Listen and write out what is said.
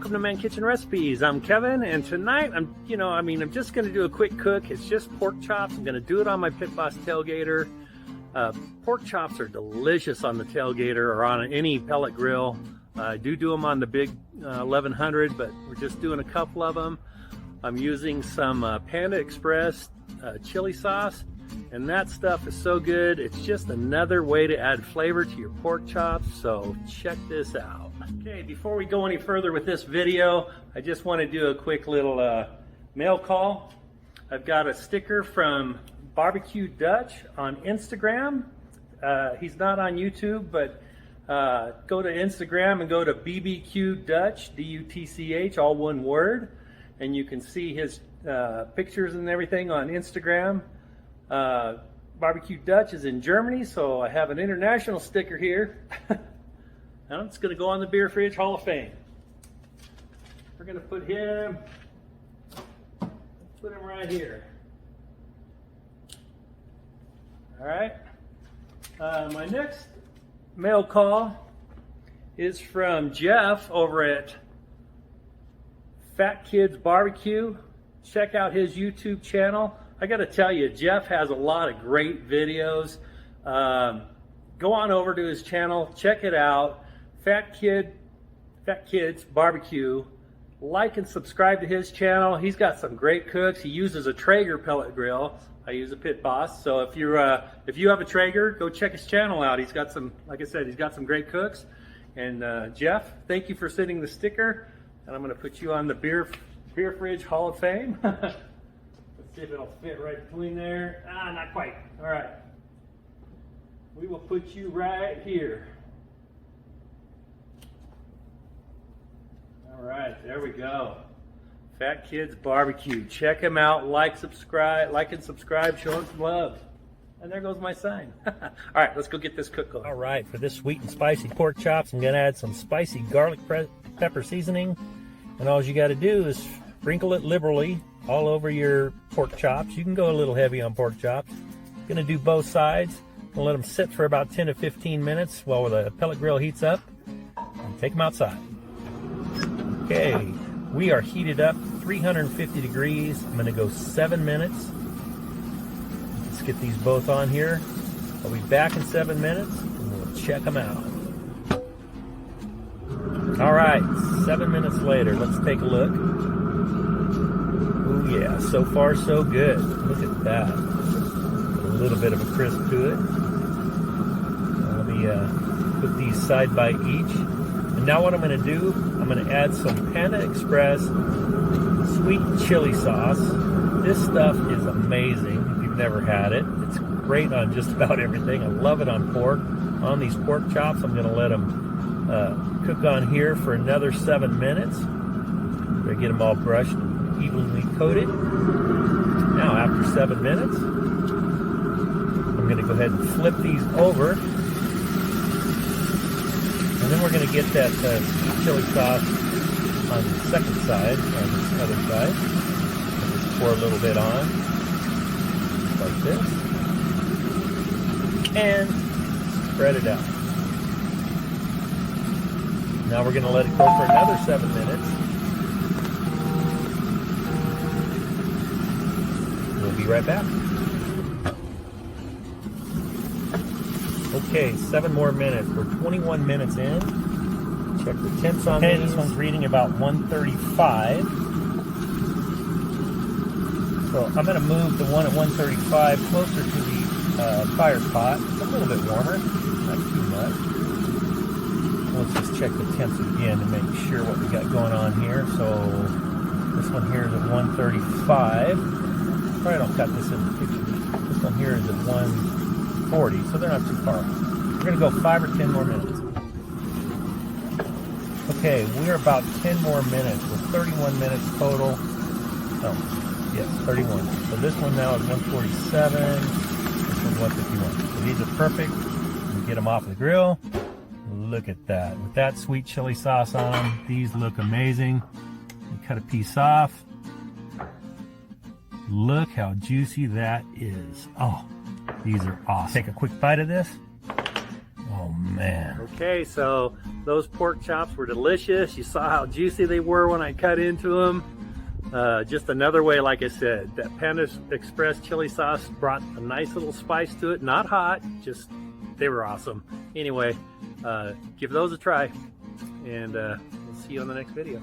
welcome to Man Kitchen Recipes. I'm Kevin, and tonight I'm just going to do a quick cook. It's just pork chops. I'm going to do it on my Pit Boss Tailgater. Pork chops are delicious on the Tailgater or on any pellet grill. I do them on the big 1100, but we're just doing a couple of them. I'm using some Panda Express chili sauce, and that stuff is so good. It's just another way to add flavor to your pork chops, so check this out. Okay, before we go any further with this video, I just want to do a quick little mail call. I've got a sticker from Barbecue Dutch on Instagram. He's not on YouTube, but go to Instagram and go to BBQ Dutch, D-U-T-C-H, all one word, and you can see his pictures and everything on Instagram. Barbecue Dutch is in Germany, so I have an international sticker here. Now it's going to go on the Beer Fridge Hall of Fame. We're going to put him right here. All right. My next mail call is from Jeff over at FatKids Barbecue. Check out his YouTube channel. I got to tell you, Jeff has a lot of great videos. Go on over to his channel, check it out. FatKids Barbecue. Like and subscribe to his channel. He's got some great cooks. He uses a Traeger pellet grill. I use a Pit Boss. So if you have a Traeger, go check his channel out. He's got some, like I said, he's got some great cooks. And Jeff, thank you for sending the sticker. And I'm going to put you on the Beer Fridge Hall of Fame. Let's see if it'll fit right between there. Ah, not quite. All right. We will put you right here. All right, there we go. FatKids Barbecue. Check him out. Like and subscribe. Show him some love. And there goes my sign. All right, let's go get this cook going. All right, for this sweet and spicy pork chops, I'm going to add some spicy garlic pepper seasoning. And all you got to do is sprinkle it liberally all over your pork chops. You can go a little heavy on pork chops. Going to do both sides. Going to let them sit for about 10 to 15 minutes while the pellet grill heats up. And take them outside. Okay, we are heated up 350 degrees. I'm going to go 7 minutes. Let's get these both on here. I'll be back in 7 minutes and we'll check them out. All right, 7 minutes later, let's take a look. Oh yeah, so far so good. Look at that. A little bit of a crisp to it. Let me put these side by each. And now what I'm going to do, I'm going to add some Panda Express sweet chili sauce. This stuff is amazing if you've never had it. It's great on just about everything. I love it on pork. On these pork chops, I'm going to let them cook on here for another 7 minutes. I'm going to get them all brushed and evenly coated. Now after 7 minutes, I'm going to go ahead and flip these over. And then we're going to get that sweet chili sauce on the second side, on this other side. And just pour a little bit on, like this. And spread it out. Now we're going to let it go for another 7 minutes. We'll be right back. Okay, 7 more minutes. We're 21 minutes in. Check the temps on these. This one's reading about 135. So I'm going to move the one at 135 closer to the fire pot. It's a little bit warmer, not too much. Let's just check the temps again to make sure what we got going on here. So this one here is at 135. Probably don't got this in the picture. This one here is at 140, so they're not too far. We're going to go 5 or 10 more minutes. Okay, we're about 10 more minutes. We're 31 minutes total. Oh, yes, 31. So this one now is 147. This one's 151. So these are perfect. We get them off the grill. Look at that. With that sweet chili sauce on them, these look amazing. You cut a piece off. Look how juicy that is. Oh, these are awesome. Take a quick bite of this. Oh man. Okay, so Those pork chops were delicious. You saw how juicy they were when I cut into them. Just another way, like I said, that Panda Express chili sauce brought a nice little spice to it. Not hot, just they were awesome. Anyway, give those a try, and we'll see you on the next video.